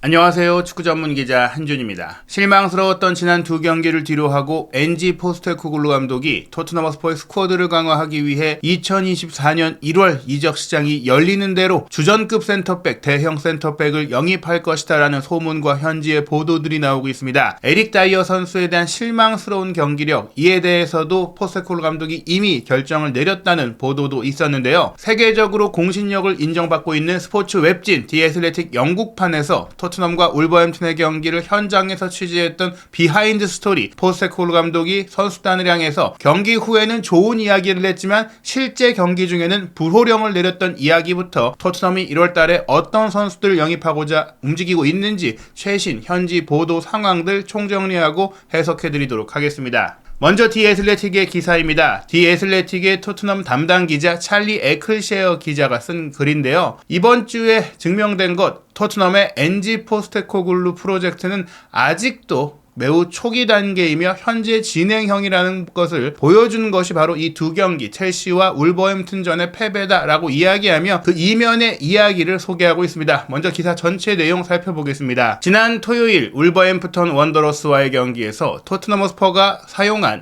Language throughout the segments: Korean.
안녕하세요. 축구 전문 기자 한준입니다. 실망스러웠던 지난 두 경기를 뒤로하고 엔지 포스테코글루 감독이 토트넘 허스퍼의 스쿼드를 강화하기 위해 2024년 1월 이적 시장이 열리는 대로 주전급 센터백, 대형 센터백을 영입할 것이다라는 소문과 현지의 보도들이 나오고 있습니다. 에릭 다이어 선수에 대한 실망스러운 경기력, 이에 대해서도 포스테코글루 감독이 이미 결정을 내렸다는 보도도 있었는데요. 세계적으로 공신력을 인정받고 있는 스포츠 웹진 디 애슬레틱 영국판에서 토트넘과 울버햄튼의 경기를 현장에서 취재했던 비하인드 스토리, 포스테코글루 감독이 선수단을 향해서 경기 후에는 좋은 이야기를 했지만 실제 경기 중에는 불호령을 내렸던 이야기부터 토트넘이 1월달에 어떤 선수들을 영입하고자 움직이고 있는지 최신 현지 보도 상황들 총정리하고 해석해드리도록 하겠습니다. 먼저 디 애슬레틱의 기사입니다. 디 애슬레틱의 토트넘 담당 기자 찰리 에클셰어 기자가 쓴 글인데요. 이번 주에 증명된 것, 토트넘의 엔지 포스테코글루 프로젝트는 아직도 매우 초기 단계이며 현재 진행형이라는 것을 보여주는 것이 바로 이 두 경기 첼시와 울버햄튼전의 패배다라고 이야기하며 그 이면의 이야기를 소개하고 있습니다. 먼저 기사 전체 내용 살펴보겠습니다. 지난 토요일 울버햄프턴 원더러스와의 경기에서 토트넘 허스퍼가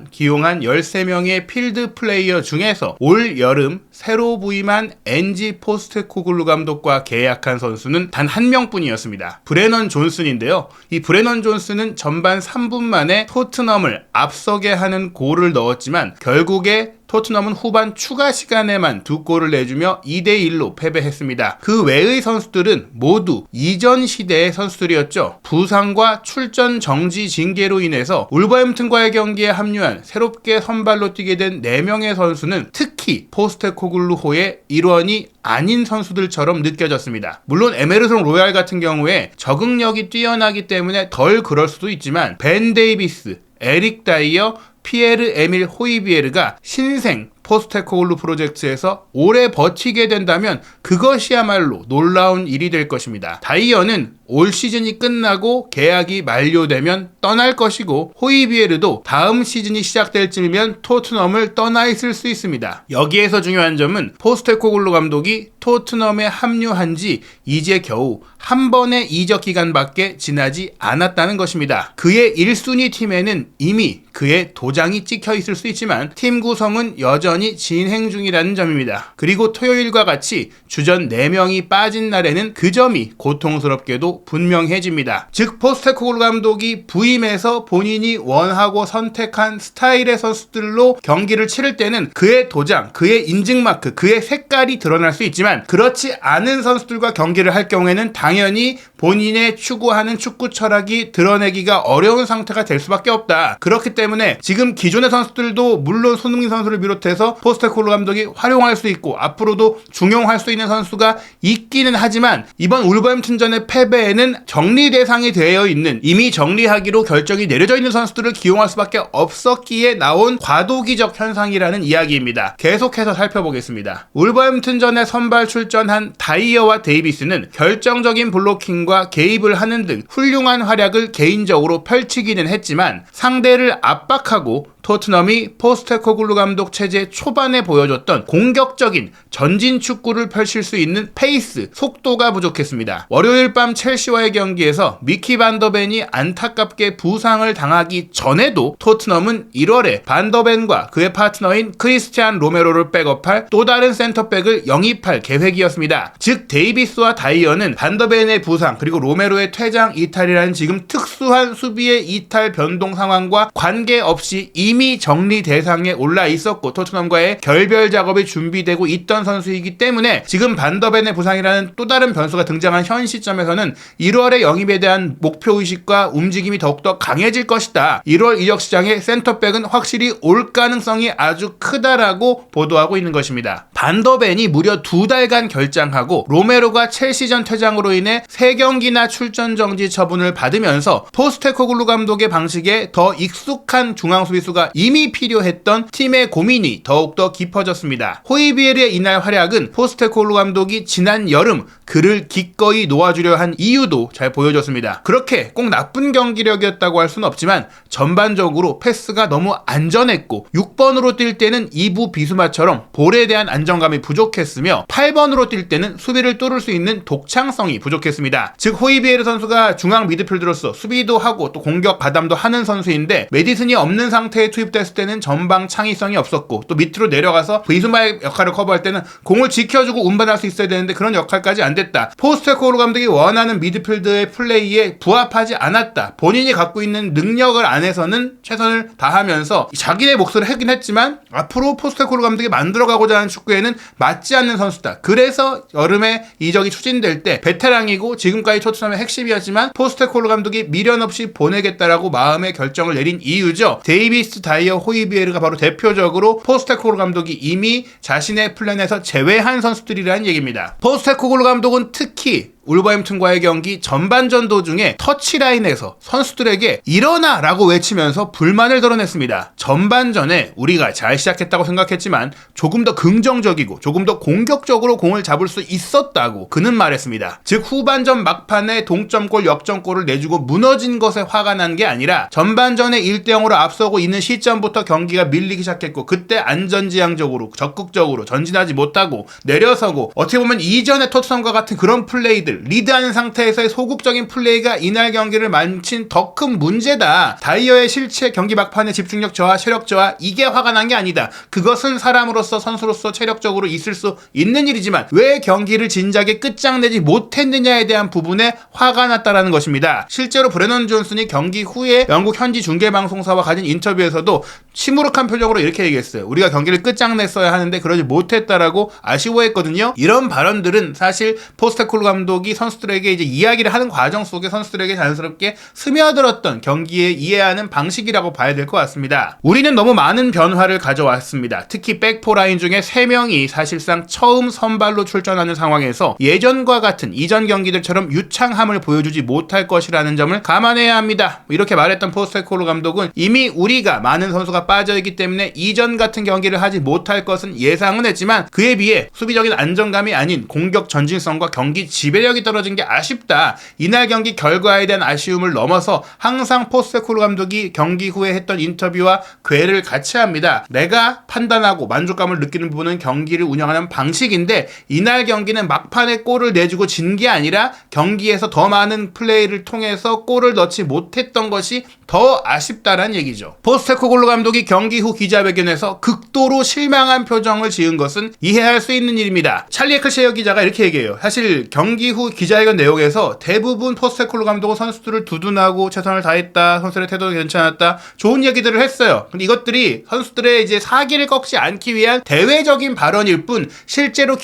기용한 13명의 필드 플레이어 중에서 올 여름 새로 부임한 엔지 포스테코글루 감독과 계약한 선수는 단 한 명뿐이었습니다. 브레넌 존슨인데요. 이 브레넌 존슨은 전반 3분 만에 토트넘을 앞서게 하는 골을 넣었지만 결국에 토트넘은 후반 추가 시간에만 2골을 내주며 2대1로 패배했습니다. 그 외의 선수들은 모두 이전 시대의 선수들이었죠. 부상과 출전 정지 징계로 인해서 울버햄튼과의 경기에 합류한 새롭게 선발로 뛰게 된 4명의 선수는 특히 포스테코글루호의 일원이 아닌 선수들처럼 느껴졌습니다. 물론 에메르송 로얄 같은 경우에 적응력이 뛰어나기 때문에 덜 그럴 수도 있지만 벤 데이비스, 에릭 다이어, 피에르 에밀 호이비에르가 신생 포스테코글루 프로젝트에서 오래 버티게 된다면 그것이야말로 놀라운 일이 될 것입니다. 다이어는 올 시즌이 끝나고 계약이 만료되면 떠날 것이고 호이비에르도 다음 시즌이 시작될 쯤이면 토트넘을 떠나 있을 수 있습니다. 여기에서 중요한 점은 포스테코글루 감독이 토트넘에 합류한 지 이제 겨우 한 번의 이적 기간밖에 지나지 않았다는 것입니다. 그의 1순위 팀에는 이미 그의 도장이 찍혀 있을 수 있지만 팀 구성은 여전히 진행 중이라는 점입니다. 그리고 토요일과 같이 주전 4명이 빠진 날에는 그 점이 고통스럽게도 분명해집니다. 즉 포스테코글루 감독이 부임해서 본인이 원하고 선택한 스타일의 선수들로 경기를 치를 때는 그의 도장, 그의 인증마크, 그의 색깔이 드러날 수 있지만 그렇지 않은 선수들과 경기를 할 경우에는 당연히 본인의 추구하는 축구 철학이 드러내기가 어려운 상태가 될 수밖에 없다. 그렇기 때문에 지금 기존의 선수들도 물론 손흥민 선수를 비롯해서 포스테코글루 감독이 활용할 수 있고 앞으로도 중용할 수 있는 선수가 있기는 하지만 이번 울버햄튼전의 패배에는 정리 대상이 되어 있는, 이미 정리하기로 결정이 내려져 있는 선수들을 기용할 수밖에 없었기에 나온 과도기적 현상이라는 이야기입니다. 계속해서 살펴보겠습니다. 울버햄튼전에 선발 출전한 다이어와 데이비스는 결정적인 블로킹과 개입을 하는 등 훌륭한 활약을 개인적으로 펼치기는 했지만 상대를 압박하고 토트넘이 포스테코글루 감독 체제 초반에 보여줬던 공격적인 전진 축구를 펼칠 수 있는 페이스, 속도가 부족했습니다. 월요일 밤 첼시와의 경기에서 미키 반더벤이 안타깝게 부상을 당하기 전에도 토트넘은 1월에 반더벤과 그의 파트너인 크리스티안 로메로를 백업할 또 다른 센터백을 영입할 계획이었습니다. 즉 데이비스와 다이어는 반더벤의 부상 그리고 로메로의 퇴장 이탈이라는 지금 특수한 수비의 이탈 변동 상황과 관계없이 이미 정리 대상에 올라 있었고 토트넘과의 결별 작업이 준비되고 있던 선수이기 때문에 지금 반더벤의 부상이라는 또 다른 변수가 등장한 현 시점에서는 1월의 영입에 대한 목표의식과 움직임이 더욱더 강해질 것이다. 1월 이적 시장의 센터백은 확실히 올 가능성이 아주 크다라고 보도하고 있는 것입니다. 반더벤이 무려 2달간 결장하고 로메로가 첼시전 퇴장으로 인해 3경기나 출전 정지 처분을 받으면서 포스테코글루 감독의 방식에 더 익숙한 중앙 수비수가 이미 필요했던 팀의 고민이 더욱더 깊어졌습니다. 호이비에르의 이날 활약은 포스테코글루 감독이 지난 여름 그를 기꺼이 놓아주려 한 이유도 잘 보여줬습니다. 그렇게 꼭 나쁜 경기력이었다고 할 수는 없지만 전반적으로 패스가 너무 안전했고 6번으로 뛸 때는 2부 비수마처럼 볼에 대한 안전 안정감이 부족했으며 8번으로 뛸 때는 수비를 뚫을 수 있는 독창성이 부족했습니다. 즉 호이비에르 선수가 중앙 미드필더로서 수비도 하고 또 공격 가담도 하는 선수인데 메디슨이 없는 상태에 투입됐을 때는 전방 창의성이 없었고 또 밑으로 내려가서 비스마의 역할을 커버할 때는 공을 지켜주고 운반할 수 있어야 되는데 그런 역할까지 안 됐다. 포스테코글루 감독이 원하는 미드필더의 플레이에 부합하지 않았다. 본인이 갖고 있는 능력을 안에서는 최선을 다하면서 자기의 몫을 하긴 했지만 앞으로 포스테코글루 감독이 만들어가고자 하는 축구에는 맞지 않는 선수다. 그래서 여름에 이적이 추진될 때 베테랑이고 지금까지 토트넘의 핵심이었지만 포스테코글루 감독이 미련 없이 보내겠다라고 마음의 결정을 내린 이유죠. 데이비스, 다이어, 호이비에르가 바로 대표적으로 포스테코글루 감독이 이미 자신의 플랜에서 제외한 선수들이라는 얘기입니다. 포스테코글루 감독은 특히 울버햄튼과의 경기 전반전 도중에 터치라인에서 선수들에게 일어나! 라고 외치면서 불만을 드러냈습니다. 전반전에 우리가 잘 시작했다고 생각했지만 조금 더 긍정적이고 조금 더 공격적으로 공을 잡을 수 있었다고 그는 말했습니다. 즉 후반전 막판에 동점골, 역전골을 내주고 무너진 것에 화가 난 게 아니라 전반전에 1대0으로 앞서고 있는 시점부터 경기가 밀리기 시작했고 그때 안전지향적으로 적극적으로 전진하지 못하고 내려서고 어떻게 보면 이전의 토트넘과 같은 그런 플레이들 리드하는 상태에서의 소극적인 플레이가 이날 경기를 망친 더 큰 문제다. 다이어의 실체, 경기 막판의 집중력 저하, 체력 저하 이게 화가 난 게 아니다. 그것은 사람으로서 선수로서 체력적으로 있을 수 있는 일이지만 왜 경기를 진작에 끝장내지 못했느냐에 대한 부분에 화가 났다라는 것입니다. 실제로 브레넌 존슨이 경기 후에 영국 현지 중계방송사와 가진 인터뷰에서도 시무룩한 표정으로 이렇게 얘기했어요. 우리가 경기를 끝장냈어야 하는데 그러지 못했다라고 아쉬워했거든요. 이런 발언들은 사실 포스테코글루 감독이 선수들에게 이제 이야기를 하는 과정 속에 선수들에게 자연스럽게 스며들었던 경기에 이해하는 방식이라고 봐야 될 것 같습니다. 우리는 너무 많은 변화를 가져왔습니다. 특히 백포 라인 중에 3명이 사실상 처음 선발로 출전하는 상황에서 예전과 같은 이전 경기들처럼 유창함을 보여주지 못할 것이라는 점을 감안해야 합니다. 이렇게 말했던 포스테코글루 감독은 이미 우리가 많은 선수가 빠져있기 때문에 이전 같은 경기를 하지 못할 것은 예상은 했지만 그에 비해 수비적인 안정감이 아닌 공격 전진성과 경기 지배력이 떨어진 게 아쉽다. 이날 경기 결과에 대한 아쉬움을 넘어서 항상 포스테코글루 감독이 경기 후에 했던 인터뷰와 궤를 같이 합니다. 내가 판단하고 만족감을 느끼는 부분은 경기를 운영하는 방식인데 이날 경기는 막판에 골을 내주고 진 게 아니라 경기에서 더 많은 플레이를 통해서 골을 넣지 못했던 것이 더 아쉽다라는 얘기죠. 포스테코글루 감독이 경기 후 기자회견에서 극도로 실망한 표정을 지은 것은 이해할 수 있는 일입니다. 찰리 에클셰어 기자가 이렇게 얘기해요. 사실 경기 후 기자회견 내용에서 대부분 포스테코글루 감독은 선수들을 두둔하고 최선을 다했다, 선수들의 태도도 괜찮았다, 좋은 얘기들을 했어요. 근데 이것들이 선수들의 이제 사기를 꺾지 않기 위한 대외적인 발언일 뿐 실제로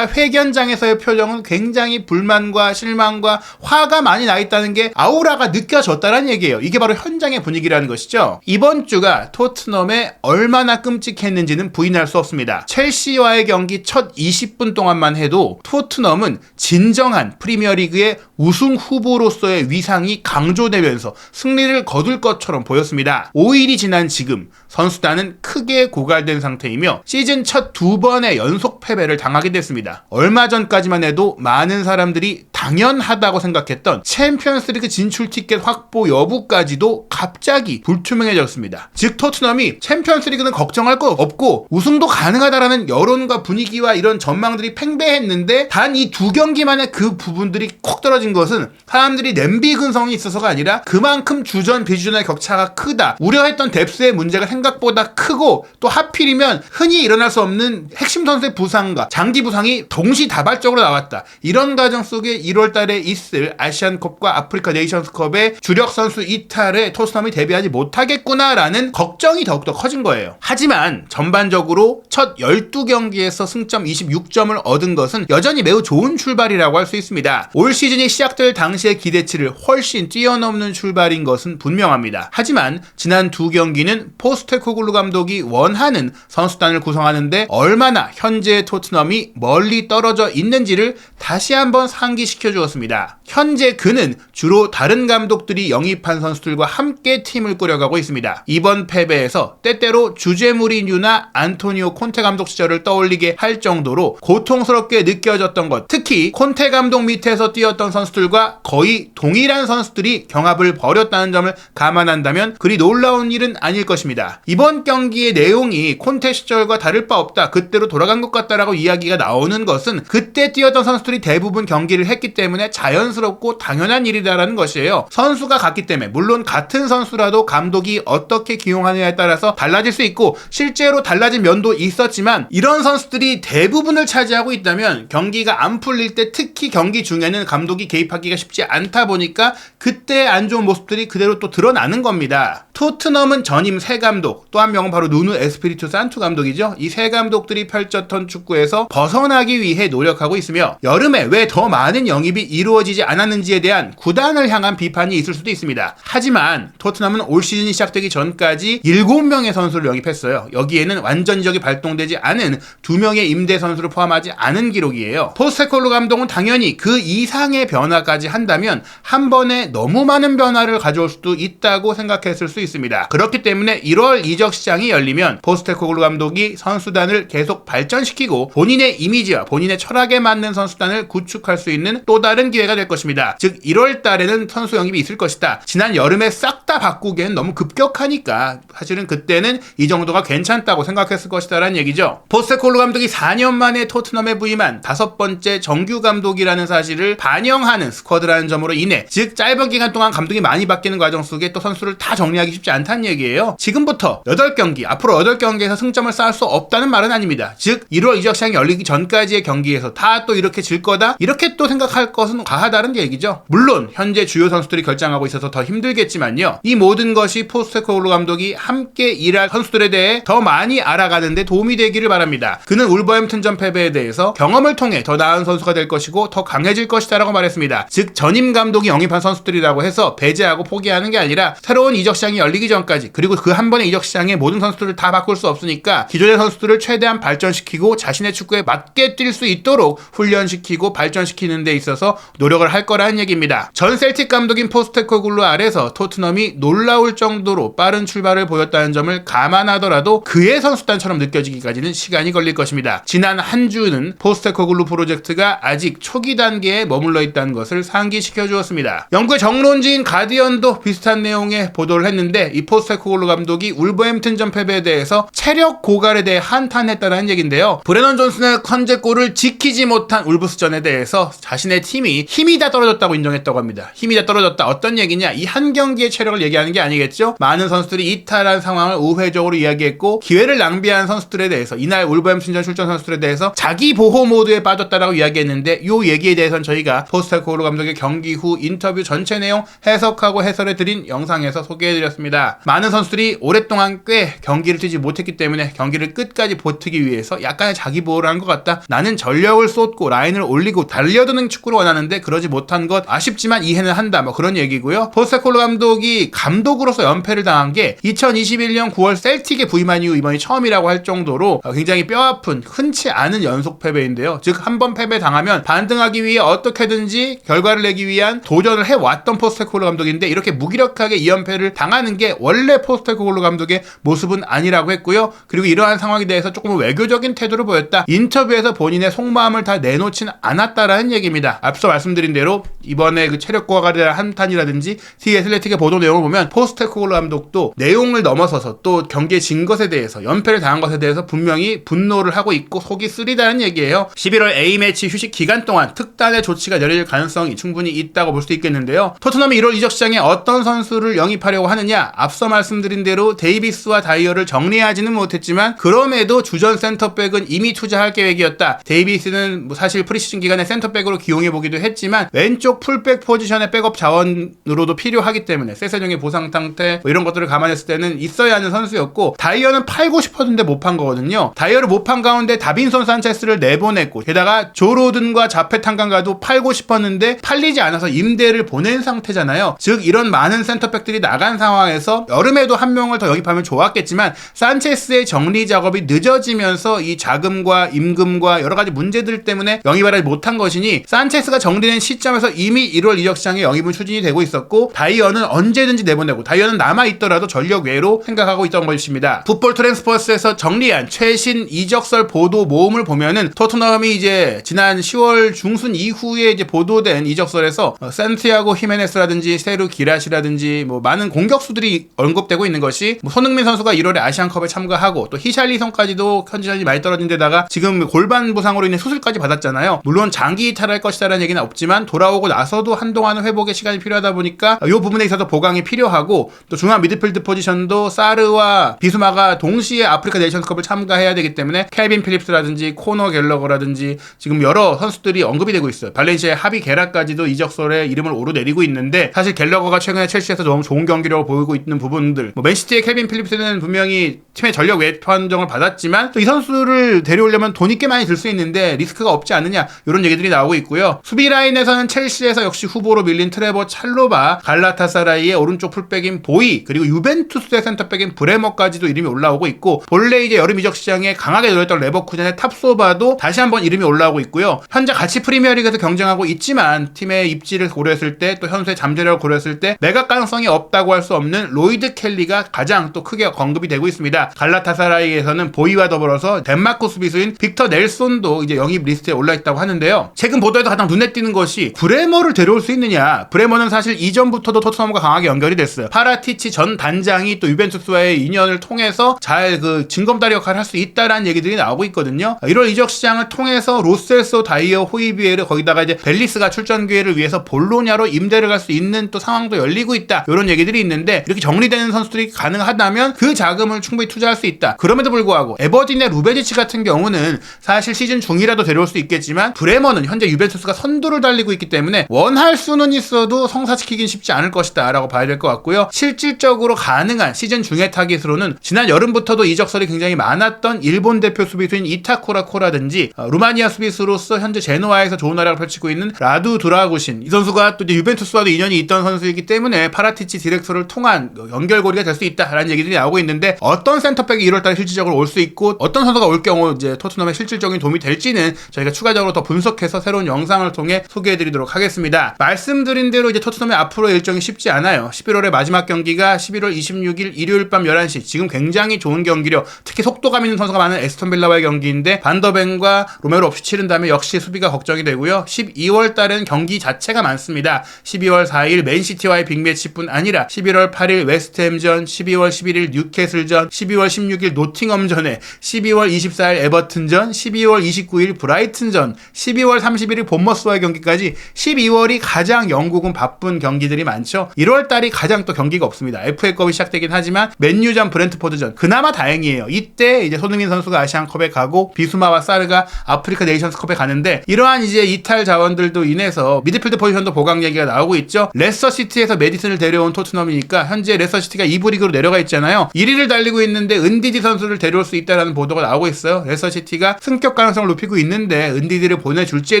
기자회견장에서의 표정은 굉장히 불만과 실망과 화가 많이 나 있다는 게 아우라가 느껴졌다는 얘기예요. 이게 바로 현장의 분위기라는 것이죠. 이번 주가 토트넘에 얼마나 끔찍했는지는 부인할 수 없습니다. 첼시와의 경기 첫 20분 동안만 해도 토트넘은 진정한 프리미어리그의 우승 후보로서의 위상이 강조되면서 승리를 거둘 것처럼 보였습니다. 5일이 지난 지금 선수단은 크게 고갈된 상태이며 시즌 첫 2번의 연속 패배를 당하게 됐습니다. 얼마 전까지만 해도 많은 사람들이 당연하다고 생각했던 챔피언스리그 진출 티켓 확보 여부까지도 갑자기 불투명해졌습니다. 즉 토트넘이 챔피언스리그는 걱정할 거 없고 우승도 가능하다라는 여론과 분위기와 이런 전망들이 팽배했는데 단 이 2경기만에 그 부분들이 콕 떨어진 것은 사람들이 냄비 근성이 있어서가 아니라 그만큼 주전 비주전의 격차가 크다. 우려했던 뎁스의 문제가 생각보다 크고 또 하필이면 흔히 일어날 수 없는 핵심 선수의 부상과 장기 부상이 동시다발적으로 나왔다. 이런 과정 속에 1월 달에 있을 아시안컵과 아프리카 네이션스컵의 주력 선수 이탈에 토트넘이 대비하지 못하겠구나라는 걱정이 더욱더 커진 거예요. 하지만 전반적으로 첫 12경기에서 승점 26점을 얻은 것은 여전히 매우 좋은 출발이라고 할 수 있습니다. 올 시즌이 시작될 당시의 기대치를 훨씬 뛰어넘는 출발인 것은 분명합니다. 하지만 지난 2경기는 포스테코글루 감독이 원하는 선수단을 구성하는데 얼마나 현재의 토트넘이 멀리 떨어져 있는지를 다시 한번 상기시켜 주었습니다. 현재 그는 주로 다른 감독들이 영입한 선수들과 함께 팀을 꾸려가고 있습니다. 이번 패배에서 때때로 주제 무리뉴나 안토니오 콘테 감독 시절을 떠올리게 할 정도로 고통스럽게 느껴졌던 것, 특히 콘테 감독 밑에서 뛰었던 선수들과 거의 동일한 선수들이 경합을 벌였다는 점을 감안한다면 그리 놀라운 일은 아닐 것입니다. 이번 경기의 내용이 콘테 시절과 다를 바 없다. 그때로 돌아간 것 같다라고 이야기가 나오는 것은 그때 뛰었던 선수들이 대부분 경기를 했기 때문에 자연스럽고 당연한 일이다라는 것이에요. 선수가 같기 때문에 물론 같은 선수라도 감독이 어떻게 기용하느냐에 따라서 달라질 수 있고 실제로 달라진 면도 있었지만 이런 선수들이 대부분을 차지하고 있다면 경기가 안 풀릴 때 특히 경기 중에는 감독이 개입하기가 쉽지 않다 보니까 그때 안 좋은 모습들이 그대로 또 드러나는 겁니다. 토트넘은 전임 새 감독, 또 한 명은 바로 누누 에스피리투 산투 감독이죠. 이 세 감독들이 펼쳤던 축구에서 벗어나기 위해 노력하고 있으며 여름에 왜 더 많은 영입이 이루어지지 않았는지에 대한 구단을 향한 비판이 있을 수도 있습니다. 하지만 토트넘은 올 시즌이 시작되기 전까지 7명의 선수를 영입했어요. 여기에는 완전적이 발동되지 않은 2명의 임대 선수를 포함하지 않은 기록이에요. 포스테코글루 감독은 당연히 그 이상의 변화까지 한다면 한 번에 너무 많은 변화를 가져올 수도 있다고 생각했을 수 있습니다. 그렇기 때문에 1월 이적 시장이 열리면 포스테코글루 감독이 선수단을 계속 발전시키고 본인의 이미지와 본인의 철학에 맞는 선수단을 구축할 수 있는 또 다른 기회가 될 것입니다. 즉 1월 달에는 선수 영입이 있을 것이다. 지난 여름에 싹 다 바꾸기엔 너무 급격하니까 사실은 그때는 이 정도가 괜찮다고 생각했을 것이다 라는 얘기죠. 포스테코글루 감독이 4년 만에 토트넘에 부임한 5번째 정규 감독이라는 사실을 반영하는 스쿼드라는 점으로 인해 즉 짧은 기간 동안 감독이 많이 바뀌는 과정 속에 또 선수를 다 정리하기 쉽지 않다는 얘기예요. 지금부터 8경기, 앞으로 8경기에서 승점을 쌓을 수 없다는 말은 아닙니다. 즉 1월 이적 시장이 열리기 전까지의 경기에서 다 또 이렇게 질 거다? 이렇게 또 생각할 것은 과하다는 얘기죠. 물론 현재 주요 선수들이 결장하고 있어서 더 힘들겠지만요. 이 모든 것이 포스테코글루 감독이 함께 일할 선수들에 대해 더 많이 알아가는 데 도움이 되기를 바랍니다. 그는 울버햄튼전 패배에 대해서 경험을 통해 더 나은 선수가 될 것이고 더 강해질 것이다 라고 말했습니다. 즉 전임 감독이 영입한 선수들이라고 해서 배제하고 포기하는 게 아니라 새로운 이적 시장이 열리기 전까지 그리고 그 한 번의 이적 시장에 모든 선수들을 다 바꿀 수 없으니까 기존의 선수들을 최대한 발전시키고 자신의 축구에 맞게 뛸 수 있도록 훈련시키고 발전시키는 데 있어서 노력을 할 거라는 얘기입니다. 전 셀틱 감독인 포스테코글루 아래서 토트넘이 놀라울 정도로 빠른 출발을 보였다는 점을 감안하더라도 그의 선수단처럼 느껴지기까지는 시간이 걸릴 것입니다. 지난 한 주는 포스테코글루 프로젝트가 아직 초기 단계에 머물러 있다는 것을 상기시켜 주었습니다. 영국의 정론지인 가디언도 비슷한 내용의 보도를 했는데 이 포스테코글루 감독이 울버햄튼전 패배에 대해서 체력 고갈에 대해 한탄했다는 얘기인데요. 브레넌 존슨의 컨제골을 지키지 못한 울브스전에 대해서 자신의 팀이 힘이 다 떨어졌다고 인정했다고 합니다. 힘이 다 떨어졌다. 어떤 얘기냐? 이 한 경기의 체력을 얘기하는 게 아니겠죠? 많은 선수들이 이탈한 상황을 우회적으로 이야기했고 기회를 낭비한 선수들에 대해서 이날 울버햄튼전 출전 선수들에 대해서 자기 보호 모드에 빠졌다라고 이야기했는데 이 얘기에 대해서는 저희가 포스테코글루 감독의 경기 후 인터뷰 전체 내용 해석하고 해설해드린 영상에서 소개해드렸습니다. 많은 선수들이 오랫동안 꽤 경기를 뛰지 못했기 때문에 경기를 끝까지 버티기 위해서 약간의 자기 보호를 한 것 같다. 나는 전력을 쏟고 라인을 올리고 달려드는 축구를 원하는데 그러지 못한 것 아쉽지만 이해는 한다. 뭐 그런 얘기고요. 포스테코글루 감독이 감독으로서 연패를 당한 게 2021년 9월 셀틱에 부임한 이후 이번이 처음이라고 할 정도로 굉장히 뼈아픈 흔치 않은 연속 패배인데요. 즉 한 번 패배 당하면 반등하기 위해 어떻게든지 결과를 내기 위한 도전을 해왔던 포스테코글루 감독인데 이렇게 무기력하게 2연패를 당하는 게 원래 포스테코글루 감독의 모습은 아니라고 했고요. 그리고 이러한 상황에 대해서 조금 외교적인 태도를 보였다. 인터뷰에서 본인의 속마음을 다 내놓진 않았다라는 얘기입니다. 앞서 말씀드린 대로 이번에 그 체력 고갈에 대한 한탄이라든지 티 애슬레틱의 보도 내용을 보면 포스테코글루 감독도 내용을 넘어서서 또 경기에 진 것에 대해서 연패를 당한 것에 대해서 분명히 분노를 하고 있고 속이 쓰리다는 얘기예요. 11월 A매치 휴식 기간 동안 특단의 조치가 내려질 가능성이 충분히 있다고 볼 수 있겠는데요. 토트넘이 1월 이적 시장에 어떤 선수를 영입하려고 하느냐? 앞서 말씀드린 대로 데이비스와 다이어를 정리하지는 못했지만 그럼에도 주전 센터백은 이미 투자할 계획이었다. 데이비스는 사실 프리시즌 기간에 센터백으로 기용해보기도 했지만 왼쪽 풀백 포지션의 백업 자원으로도 필요하기 때문에 세세뇽의 보상 상태 이런 것들을 감안했을 때는 있어야 하는 선수였고 다이어는 팔고 싶었는데 못 판 거거든요. 다이어를 못 판 가운데 다빈손 산체스를 내보냈고 게다가 조로든과 자페탄강가도 팔고 싶었는데 팔리지 않아서 임대를 보낸 상태잖아요. 즉 이런 많은 센터백들이 나간 상황에서 여름에도 한 명을 더 영입하면 좋았겠지만 산체스의 정리 작업이 늦어지면서 이 자금과 임금과 여러 가지 문제들 때문에 영입을 하지 못한 것이니 산체스가 정리된 시점에서 이미 1월 이적 시장에 영입은 추진이 되고 있었고 다이어는 언제든지 내보내고 다이어는 남아있더라도 전력 외로 생각하고 있던 것입니다. 풋볼 트랜스퍼스에서 정리한 최신 이적설 보도 모음을 보면은 토트넘이 이제 지난 10월 중순 이후에 이제 보도된 이적설에서 산티아고 히메네스라든지 세루 기라시라든지 뭐 많은 공격수들이 언급되고 있는 것이 뭐 손흥민 선수가 1월에 아시안컵에 참가하고 또 히샬리선까지도 현지 수준이 많이 떨어진 데다가 지금 골반 부상으로 인해 수술까지 받았잖아요. 물론 장기 이탈할 것이다라는 얘기는 없지만 돌아오고 나서도 한동안은 회복의 시간이 필요하다 보니까 이 부분에 있어서 보강이 필요하고, 또 중앙 미드필드 포지션도 사르와 비수마가 동시에 아프리카 네이션스컵을 참가해야 되기 때문에 켈빈 필립스라든지 코너 갤러거라든지 지금 여러 선수들이 언급이 되고 있어요. 발렌시아의 하비 게라까지도 이적설에 이름을 오르내리고 있는데, 사실 갤러거가 최근에 첼시에서 너무 좋은 경기력을 보이고 있는 부분들, 맨시티의 켈빈 필립스는 분명히 팀의 전력 외 판정을 받았지만 또 이 선수를 데려오려면 돈이 꽤 많이 들 수 있는데 리스크가 없지 않느냐, 이런 얘기들이 나오고 있고요. 수비 라인에서는 첼시에서 역시 후보로 밀린 트레버 찰로바, 갈라타사라이의 오른쪽 풀백인 보이, 그리고 유벤투스의 센터백인 브레머까지도 이름이 올라오고 있고, 본래 이제 여름 이적 시장에 강하게 노렸던 레버쿠젠의 탑소바도 다시 한번 이름이 올라오고 있고요. 현재 같이 프리미어리그에서 경쟁하고 있지만 팀의 입지를 고려했을 때, 또 현수의 잠재력을 고려했을 때 매각 가능성이 없다고 할 수 없는 로이드 켈리가 가장 또 크게 언급이 되고 있습니다. 갈라타사라이에서는 보이와 더불어서 덴마크 수비수인 빅터 넬손도 이제 영입 리스트에 올라있다고 하는데요. 최근 보도에서 가장 눈에 띄는 것이 브레머를 데려올 수 있느냐. 브레머는 사실 이전부터도 토트넘과 강하게 연결이 됐어요. 파라티치 전 단장이 또 유벤투스와의 인연을 통해서 잘 그 징검다리 역할을 할 수 있다라는 얘기들이 나오고 있거든요. 1월 이적 시장을 통해서 로셀소, 다이어, 호이비에르, 거기다가 이제 벨리스가 출전 기회를 위해서 볼로냐로 임대를 갈 수 있는 또 상황도 열리고 있다, 이런 얘기들이 있는데, 이렇게 정리되는 선수들이 가능하다면 그 자금을 충분히 투자할 수 있다. 그럼에도 불구하고 에버딘의 루베지치 같은 경우는 사실 시즌 중이라도 데려올 수 있겠지만, 브레머는 현재 유벤투스가 선두를 달리고 있기 때문에 원할 수는 있어도 성사시키긴 쉽지 않을 것이다 라고 봐야 될 것 같고요. 실질적으로 가능한 시즌 중의 타깃으로는 지난 여름부터도 이적설이 굉장히 많았던 일본 대표 수비수인 이타쿠라 코라든지, 루마니아 수비수로서 현재 제노아에서 좋은 활약을 펼치고 있는 라두 드라구신, 이 선수가 또 이제 유벤투스와도 인연이 있던 선수이기 때문에 파라티치 디렉터를 통한 연결고리가 될 수 있다라는 얘기들이 나오고 있는데, 어떤 센터백이 1월달에 실질적으로 올 수 있고 어떤 선수가 올 경우 이제 토트넘의 실질적인 도움이 될지는 저희가 추가적으로 더 분석해서 새로운 영상을 통해 소개해드리도록 하겠습니다. 말씀드린 대로 이제 토트넘의 앞으로의 일정이 쉽지 않아요. 11월의 마지막 경기가 11월 26일 일요일 밤 11시, 지금 굉장히 좋은 경기력, 특히 속도감 있는 선수가 많은 에스턴 빌라와의 경기인데 반더벤과 로메로 없이 치른다면 역시 수비가 걱정이 되고요. 12월 달은 경기 자체가 많습니다. 12월 4일 맨시티와의 빅매치뿐 아니라 11월 8일 웨스트햄전, 12월 11일 뉴캐슬전, 12월 16일 노팅엄전에 12월 24일 에버튼전, 12월 29일 브라이튼전, 12월 31일 본머스와의 경기까지 12월이 가장 영국은 바쁜 경기들이 많죠. 1월달이 가장 또 경기가 없습니다. FA컵이 시작되긴 하지만 맨유전, 브렌트포드전, 그나마 다행이에요. 이때 이제 손흥민 선수가 아시안컵에 가고 비수마와 사르가 아프리카 네이션스컵에 가는데, 이러한 이제 이탈 자원들도 인해서 미드필드 포지션도 보강 얘기가 나오고 있죠. 레스터시티에서 메디슨을 데려온 토트넘이니까 현재 레스터시티가 2부 리그로 내려가 있잖아요. 1위를 달리고 있는데 은디디 선수를 데려올 수 있다라는 보도가 나오고 있어요. 레스터시티가 승격 가능성을 높이고 있는데 은디디를 보내줄지에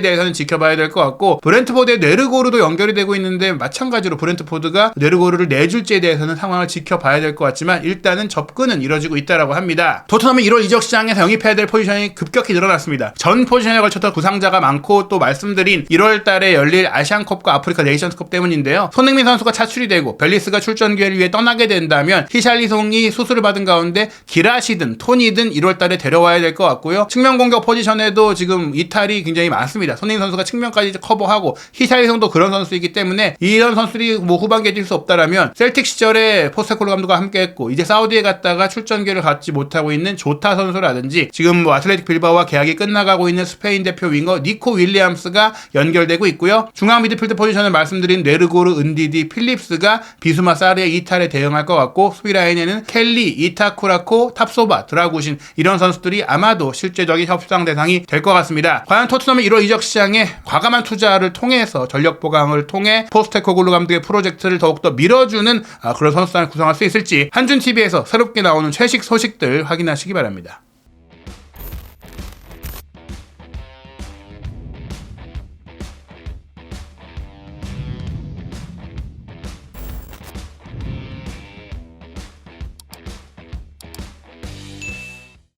대해서는 지켜봐야 될 것 같고, 브렌트포드의 네르고르도 연결이 되고 있는데 마찬가지로 브렌트포드가 네르고르를 내줄지에 대해서는 상황을 지켜봐야 될 것 같지만 일단은 접근은 이뤄지고 있다라고 합니다. 토트넘은 1월 이적 시장에서 영입해야 될 포지션이 급격히 늘어났습니다. 전 포지션에 걸쳐서 부상자가 많고, 또 말씀드린 1월 달에 열릴 아시안컵과 아프리카 네이션스컵 때문인데요. 손흥민 선수가 차출이 되고 벨리스가 출전 기회를 위해 떠나게 된다면 히샬리송이 수술을 받은 가운데 기라시든 토니든 1월 달에 데려와야 될 것 같고요. 측면 공격 포지션에도 지금 이탈이 굉장히 많습니다. 손흥민 선수가 측면까지 커버하고, 히샬리송도 그런 선수이기 때문에 이런 선수들이 뭐 후반기에 뛸 수 없다라면 셀틱 시절에 포스테코글루 감독과 함께했고 이제 사우디에 갔다가 출전 기회를 갖지 못하고 있는 조타 선수라든지, 지금 뭐 아틀레틱 빌바오와 계약이 끝나가고 있는 스페인 대표 윙어 니코 윌리엄스가 연결되고 있고요. 중앙 미드필드 포지션을 말씀드린 네르고르, 은디디, 필립스가 비수마, 사르의 이탈에 대응할 것 같고, 수비 라인에는 켈리, 이타쿠라코, 탑소바, 드라구신, 이런 선수들이 아마도 실제적인 협상 대상이 될 것 같습니다. 과연 토트넘의 1월 이적 시장에 과감한 투자를 통해서 전력 보강을 통해 포스테코글루 감독의 프로젝트를 더욱더 밀어주는 그런 선수단을 구성할 수 있을지 한준TV에서 새롭게 나오는 최식 소식들 확인하시기 바랍니다.